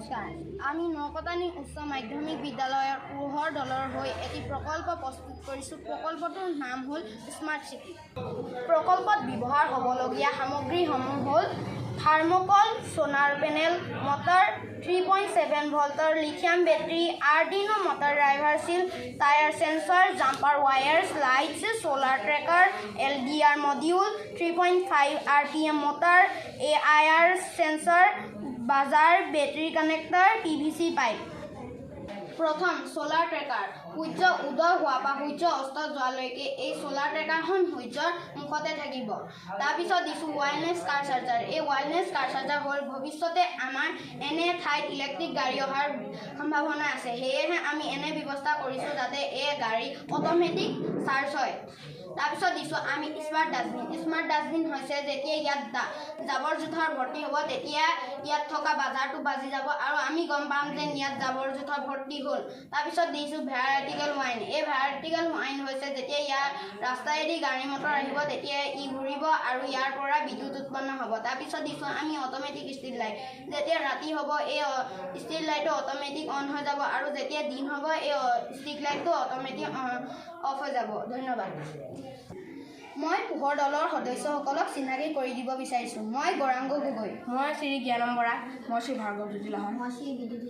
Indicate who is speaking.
Speaker 1: নমস্কাৰ। আমি নকটানী উচ্চ মাধ্যমিক বিদ্যালয়ৰ পোহৰ দলৰ হৈ এটি প্ৰকল্প প্ৰস্তুত কৰিছোঁ। প্ৰকল্পটোৰ নাম হ'ল স্মাৰ্ট চিটি। প্ৰকল্পত ব্যৱহাৰ হ'বলগীয়া সামগ্ৰীসমূহ হ'ল থাৰ্মোকল, সোলাৰ পেনেল, মটৰ, 3.7 ভল্টৰ lithium battery, Arduino motor, driver shield, টায়াৰ sensor, jumper wires, lights, solar tracker, LDR module, 3.5 RPM motor, AIR sensor, buzzer, battery connector, PVC pipe. প্ৰথম সোলাৰ ট্ৰেকাৰ। সূৰ্য উদয় হোৱাৰ পৰা সূৰ্য অস্ত যোৱালৈকে এই সোলাৰ ট্ৰেকাৰখন সূৰ্যৰ মুখতে থাকিব। তাৰপিছত দিছোঁ ৱায়াৰলেছ কাৰ চাৰ্জাৰ। এই ৱায়াৰলেছ কাৰ চাৰ্জাৰ হ'ল ভৱিষ্যতে আমাৰ এনে ঠাইত ইলেক্ট্ৰিক গাড়ী অহাৰ সম্ভাৱনা আছে। সেয়েহে আমি এনে ব্যৱস্থা কৰিছোঁ যাতে এই গাড়ী অট'মেটিক চাৰ্জ হয়। তাৰপিছত দিছোঁ আমি স্মাৰ্ট ডাষ্টবিন। স্মাৰ্ট ডাষ্টবিন হৈছে যেতিয়া ইয়াত জাবৰ জোঁথৰ ভৰ্তি হ'ব তেতিয়া ইয়াত থকা বাজাৰটো বাজি যাব আৰু আমি গম পাম যে ইয়াত জাবৰ জোঁথৰ ভৰ্তি হ'ল। তাৰপিছত দিছোঁ ভাৰ্টিকেল ৱাইন। এই ভাৰ্টিকেল ৱাইন হৈছে যেতিয়া ইয়াৰ ৰাস্তাইদি গাড়ী মটৰ আহিব তেতিয়া ই ঘূৰিব আৰু ইয়াৰ পৰা বিদ্যুৎ উৎপন্ন হ'ব। তাৰপিছত দিছোঁ আমি অট'মেটিক ষ্ট্ৰীট লাইট। যেতিয়া ৰাতি হ'ব এই ষ্ট্ৰীট লাইটটো অট'মেটিক অন হৈ যাব আৰু যেতিয়া দিন হ'ব এই ষ্ট্ৰীট লাইটটো অট'মেটিক অফ হৈ যাব। ধন্যবাদ। মই পোহৰ দলৰ সদস্যসকলক চিনাকি কৰি দিব বিচাৰিছোঁ। মই গৌৰাংগ গগৈ।
Speaker 2: মই শ্ৰী জ্ঞানম বৰা। মই শ্ৰী ভাৰ্গৱ জ্যোতি লাহন।
Speaker 1: মই শ্ৰী বিদ্যুৎ